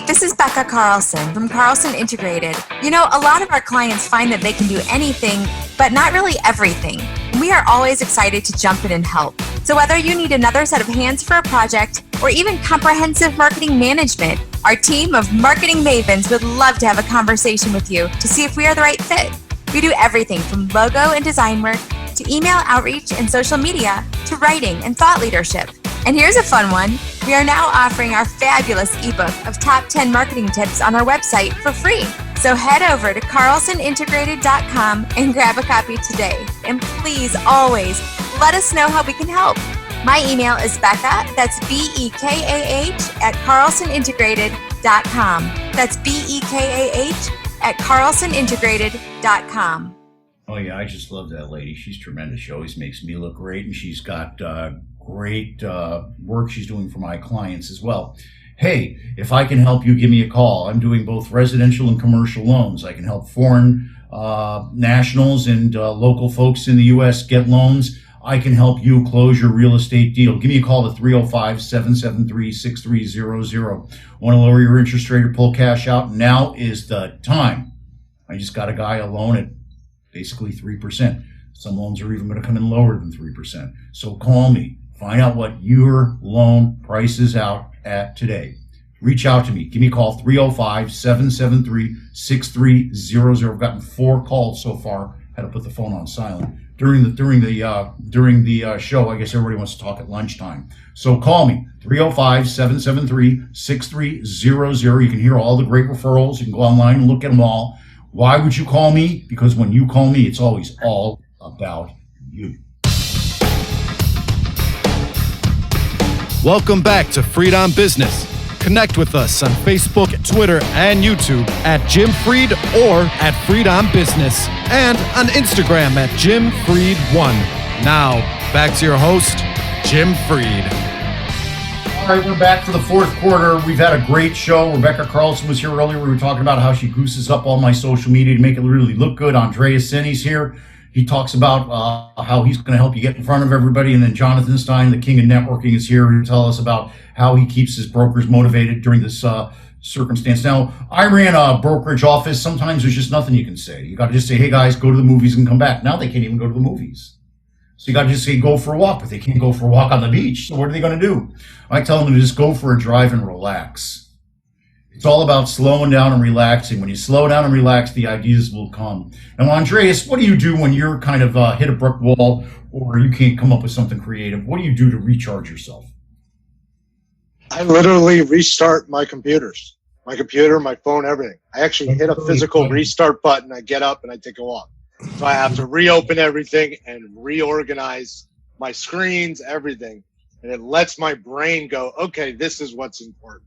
This is Rebekah Carlson from Carlson Integrated. You know, a lot of our clients find that they can do anything, but not really everything. We are always excited to jump in and help. So whether you need another set of hands for a project or even comprehensive marketing management, our team of marketing mavens would love to have a conversation with you to see if we are the right fit. We do everything from logo and design work to email outreach and social media to writing and thought leadership. And here's a fun one. We are now offering our fabulous ebook of top 10 marketing tips on our website for free. So head over to carlsonintegrated.com and grab a copy today. And please always let us know how we can help. My email is Becca, that's BEKAH at carlsonintegrated.com. That's BEKAH at carlsonintegrated.com. Oh yeah, I just love that lady. She's tremendous. She always makes me look great, and she's got great work she's doing for my clients as well. Hey, if I can help you, give me a call. I'm doing both residential and commercial loans. I can help foreign nationals and local folks in the U.S. get loans. I can help you close your real estate deal. Give me a call to 305-773-6300. Want to lower your interest rate or pull cash out? Now is the time. I just got a guy a loan at basically 3%. Some loans are even going to come in lower than 3%. So call me. Find out what your loan price is out at today. Reach out to me. Give me a call, 305-773-6300. I've gotten 4 calls so far. Had to put the phone on silent. During the show, I guess everybody wants to talk at lunchtime. So call me, 305-773-6300. You can hear all the great referrals. You can go online and look at them all. Why would you call me? Because when you call me, it's always all about you. Welcome back to Freed on Business. Connect with us on Facebook, Twitter, and YouTube at Jim Freed or at Freed on Business, and on Instagram at Jim Freed1. Now, back to your host, Jim Freed. All right, we're back for the fourth quarter. We've had a great show. Rebekah Carlson was here earlier. We were talking about how she gooses up all my social media to make it really look good. Andreas Senie's here. He talks about how he's going to help you get in front of everybody. And then Jonathan Stein, the king of networking, is here to tell us about how he keeps his brokers motivated during this circumstance. Now, I ran a brokerage office. Sometimes there's just nothing you can say. You got to just say, hey, guys, go to the movies and come back. Now they can't even go to the movies. So you got to just say, go for a walk, but they can't go for a walk on the beach. So what are they going to do? I tell them to just go for a drive and relax. It's all about slowing down and relaxing. When you slow down and relax, the ideas will come. Now, Andreas, what do you do when you're kind of hit a brick wall or you can't come up with something creative? What do you do to recharge yourself? I literally restart my computers. My computer, my phone, everything. I actually hit a physical restart button. I get up and I take a walk. So I have to reopen everything and reorganize my screens, everything. And it lets my brain go, okay, this is what's important.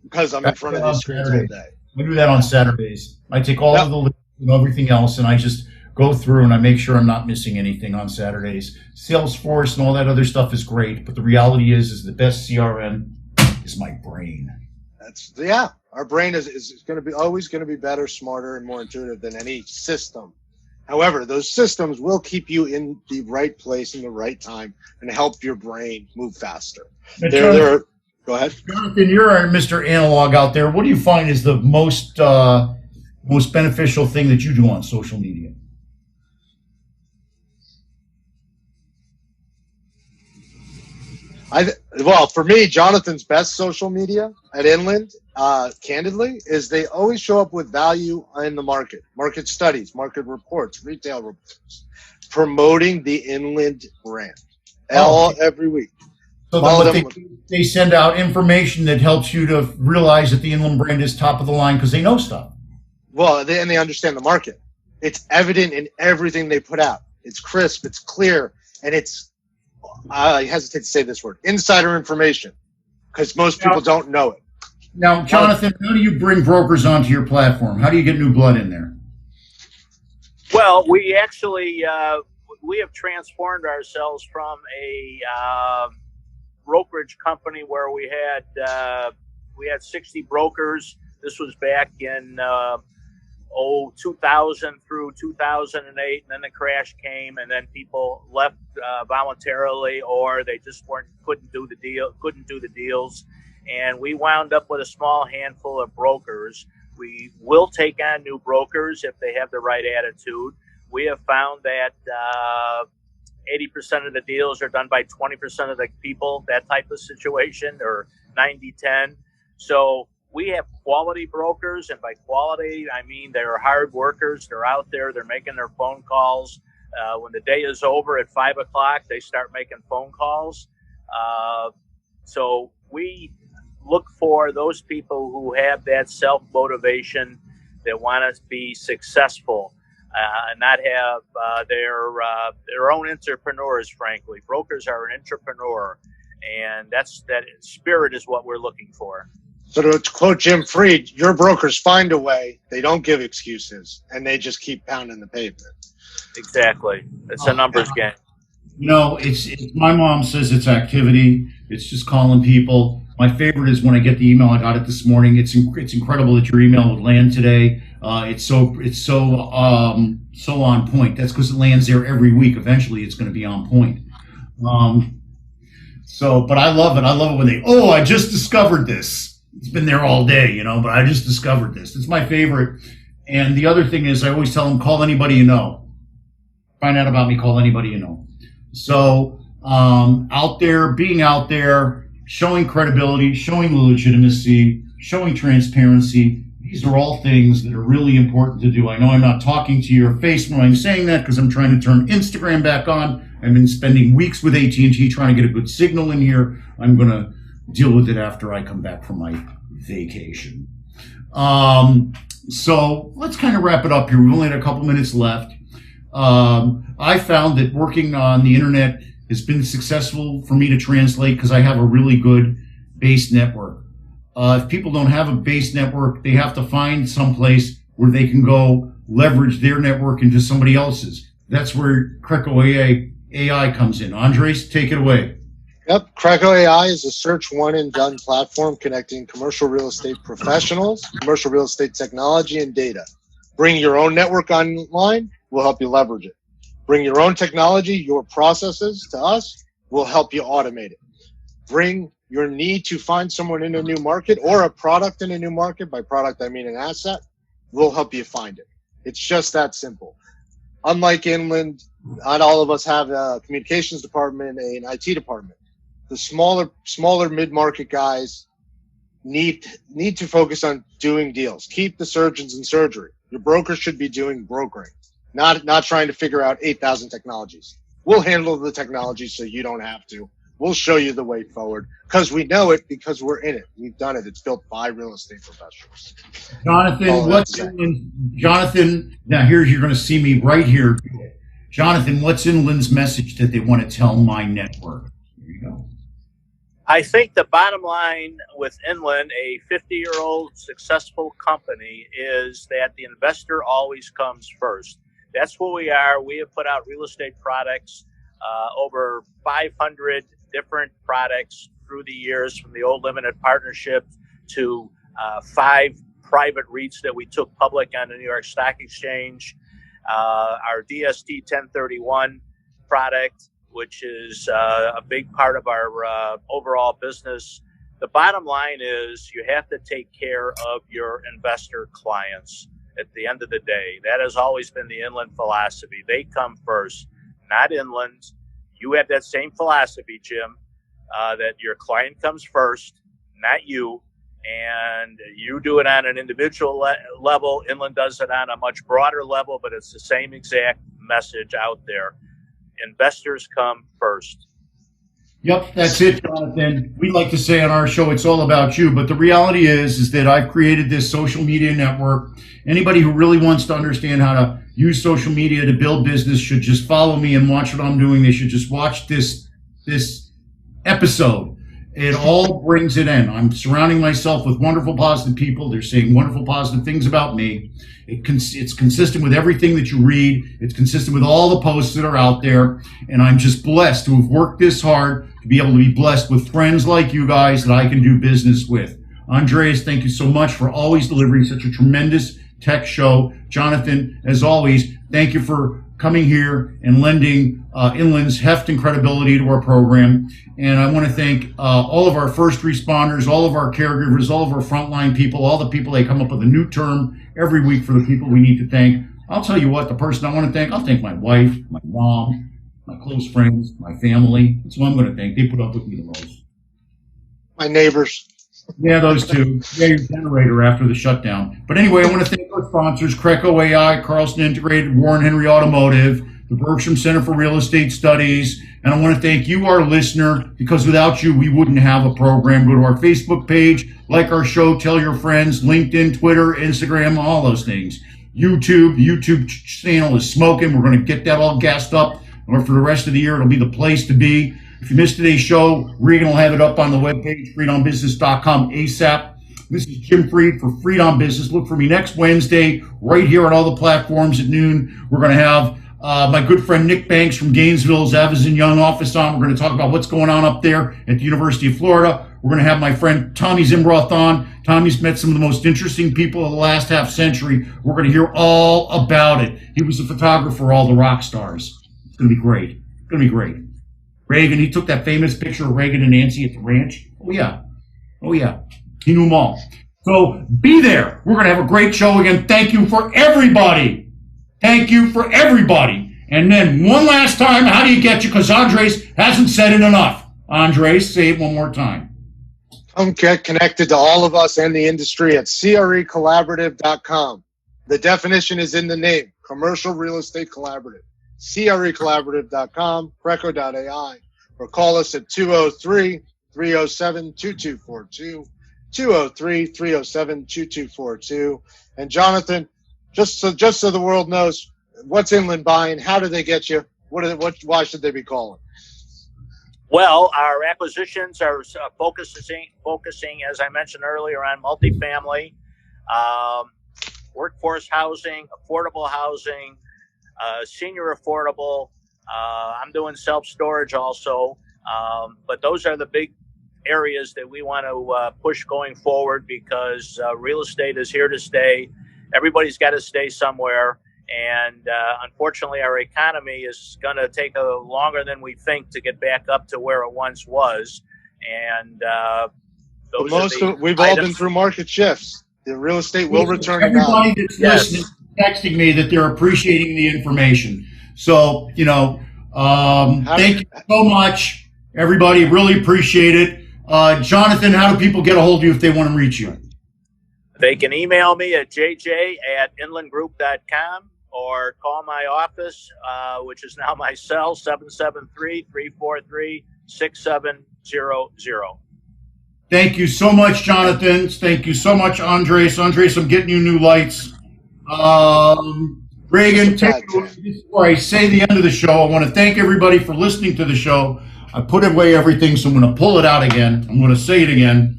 Because I'm in front of these screens all day. I do that on Saturdays. I take all of the lists and everything else, and I just go through and I make sure I'm not missing anything on Saturdays. Salesforce and all that other stuff is great, but the reality is the best CRM is my brain. Our brain is going to be always going to be better, smarter, and more intuitive than any system. However, those systems will keep you in the right place in the right time and help your brain move faster. Go ahead. Jonathan, you're our Mr. Analog out there. What do you find is the most beneficial thing that you do on social media? Well, for me, Jonathan's best social media at Inland, candidly, is they always show up with value in the market studies, market reports, retail reports, promoting the Inland brand every week. So they send out information that helps you to realize that the Inland brand is top of the line because they know stuff. Well, and they understand the market. It's evident in everything they put out. It's crisp, it's clear, and it's, I hesitate to say this word, insider information, because most people don't know it. Now, Jonathan, how do you bring brokers onto your platform? How do you get new blood in there? Well, we actually we have transformed ourselves from a brokerage company where we had 60 brokers. This was back in 2000 through 2008, and then the crash came, and then people left voluntarily, or they just couldn't do the deals, and we wound up with a small handful of brokers. We will take on new brokers if they have the right attitude. We have found that 80% of the deals are done by 20% of the people, that type of situation, or 90-10. So we have quality brokers, and by quality, I mean they're hard workers. They're out there. They're making their phone calls. When the day is over at 5 o'clock, they start making phone calls. So we look for those people who have that self-motivation, that want to be successful, and not have their own entrepreneurs, frankly. Brokers are an entrepreneur, and that spirit is what we're looking for. So to quote Jim Fried, your brokers find a way. They don't give excuses, and they just keep pounding the pavement. Exactly. It's a numbers game. You know, it's my mom says it's activity. It's just calling people. My favorite is when I get the email. I got it this morning. It's incredible that your email would land today. It's so on point. That's because it lands there every week. Eventually, it's going to be on point. But I love it. I love it when I just discovered this. It's been there all day, but I just discovered this. It's my favorite. And the other thing is I always tell them, call anybody you know. Find out about me, call anybody you know. So being out there, showing credibility, showing legitimacy, showing transparency, these are all things that are really important to do. I know I'm not talking to your face when I'm saying that because I'm trying to turn Instagram back on. I've been spending weeks with AT&T trying to get a good signal in here. I'm going to deal with it after I come back from my vacation. So let's kind of wrap it up here. We've only had a couple minutes left. I found that working on the internet has been successful for me to translate because I have a really good base network. If people don't have a base network, they have to find someplace where they can go leverage their network into somebody else's. That's where Krakow AI comes in. Andres, take it away. Yep. Krakow AI is a search one and done platform connecting commercial real estate professionals, commercial real estate technology, and data. Bring your own network online, we'll help you leverage it. Bring your own technology, your processes to us, we'll help you automate it. Bring your need to find someone in a new market or a product in a new market. By product, I mean an asset. We'll help you find it. It's just that simple. Unlike Inland, not all of us have a communications department, an IT department. The smaller mid-market guys need to focus on doing deals. Keep the surgeons in surgery. Your broker should be doing brokering, not trying to figure out 8,000 technologies. We'll handle the technology so you don't have to. We'll show you the way forward because we know it, because we're in it. We've done it. It's built by real estate professionals. Jonathan, now you're going to see me right here. Jonathan, what's Inland's message that they want to tell my network? There you go. I think the bottom line with Inland, a 50-year-old successful company, is that the investor always comes first. That's what we are. We have put out real estate products, over 500 different products through the years, from the old limited partnership to 5 private REITs that we took public on the New York Stock Exchange, our DST 1031 product, which is a big part of our overall business. The bottom line is you have to take care of your investor clients at the end of the day. That has always been the Inland philosophy. They come first, not Inland. You have that same philosophy, Jim. that your client comes first, not you, and you do it on an individual level. Inland does it on a much broader level, but it's the same exact message out there. Investors come first. Yep, that's it, Jonathan. We like to say on our show, it's all about you. But the reality is that I've created this social media network. Anybody who really wants to understand how to use social media to build business should just follow me and watch what I'm doing. They should just watch this episode. It all brings it in. I'm surrounding myself with wonderful, positive people. They're saying wonderful, positive things about me. It's consistent with everything that you read. It's consistent with all the posts that are out there. And I'm just blessed to have worked this hard to be able to be blessed with friends like you guys that I can do business with. Andreas, thank you so much for always delivering such a tremendous tech show. Jonathan, as always, thank you for coming here and lending Inland's heft and credibility to our program. And I want to thank all of our first responders, all of our caregivers, all of our frontline people, all the people. They come up with a new term every week for the people we need to thank. I'll tell you what, the person I want to thank, I'll thank my wife, my mom, my close friends, my family. That's who I'm going to thank. They put up with me the most. My neighbors. Yeah, those two. Yeah, your generator after the shutdown. But anyway, I want to thank our sponsors, Creco AI, Carlson Integrated, Warren Henry Automotive, the Berkshire Center for Real Estate Studies. And I want to thank you, our listener, because without you, we wouldn't have a program. Go to our Facebook page, like our show, tell your friends, LinkedIn, Twitter, Instagram, all those things. YouTube, the YouTube channel is smoking. We're going to get that all gassed up. Or for the rest of the year, it'll be the place to be. If you missed today's show, Regan will have it up on the webpage, freedombusiness.com ASAP. This is Jim Freed for Freed on Business. Look for me next Wednesday right here on all the platforms at noon. We're going to have my good friend Nick Banks from Gainesville's Avison Young office on. We're going to talk about what's going on up there at the University of Florida. We're going to have my friend Tommy Zimbroth on. Tommy's met some of the most interesting people of the last half century. We're going to hear all about it. He was a photographer, all the rock stars. It's going to be great. It's going to be great. Reagan, he took that famous picture of Reagan and Nancy at the ranch. Oh, yeah. Oh, yeah. He knew them all. So be there. We're going to have a great show again. Thank you for everybody. Thank you for everybody. And then one last time, how do you get you? Because Andres hasn't said it enough. Andres, say it one more time. Come get connected to all of us and the industry at CREcollaborative.com. The definition is in the name, Commercial Real Estate Collaborative. CREcollaborative.com, Creco.ai, or call us at 203-307-2242, 203-307-2242. And Jonathan, just so the world knows, what's Inland buying? How do they get you? Why should they be calling? Well, our acquisitions are focusing, as I mentioned earlier, on multifamily, workforce housing, affordable housing, senior affordable. I'm doing self-storage also. But those are the big areas that we want to push going forward because real estate is here to stay. Everybody's got to stay somewhere. And unfortunately, our economy is going to take longer than we think to get back up to where it once was. And we've all been through market shifts. The real estate will return. Everybody that's listening, texting me that they're appreciating the information. So, thank you so much, everybody. Really appreciate it. Jonathan, how do people get a hold of you if they want to reach you? They can email me at jj@inlandgroup.com or call my office, which is now my cell, 773-343-6700. Thank you so much, Jonathan. Thank you so much, Andres. Andres, I'm getting you new lights. Reagan, before I say the end of the show, I want to thank everybody for listening to the show. I put away everything, so I'm going to pull it out again. I'm going to say it again.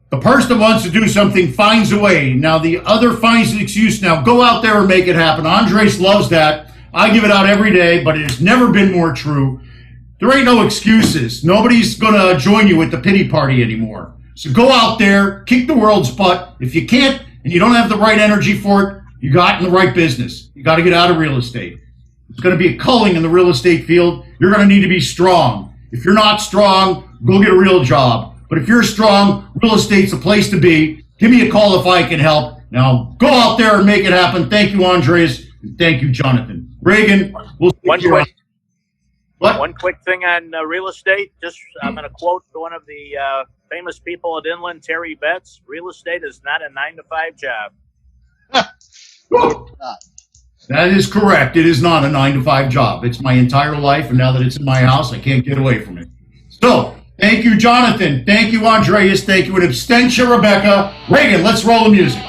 The person that wants to do something finds a way. Now, the other finds an excuse. Now, go out there and make it happen. Andres loves that. I give it out every day, but it has never been more true. There ain't no excuses. Nobody's going to join you at the pity party anymore. So go out there, kick the world's butt. If you can't and you don't have the right energy for it, you got in the right business. You got to get out of real estate. It's going to be a culling in the real estate field. You're going to need to be strong. If you're not strong, go get a real job. But if you're strong, real estate's the place to be. Give me a call if I can help. Now, go out there and make it happen. Thank you, Andres. And thank you, Jonathan. Reagan, we'll see you. What? One quick thing on real estate. I'm going to quote one of the famous people at Inland, Terry Betts. Real estate is not a 9-to-5 job. That is correct. It is not a 9-to-5 job. It's my entire life, and now that it's in my house, I can't get away from it. So, thank you, Jonathan. Thank you, Andreas. Thank you, and abstention, Rebekah. Reagan, let's roll the music.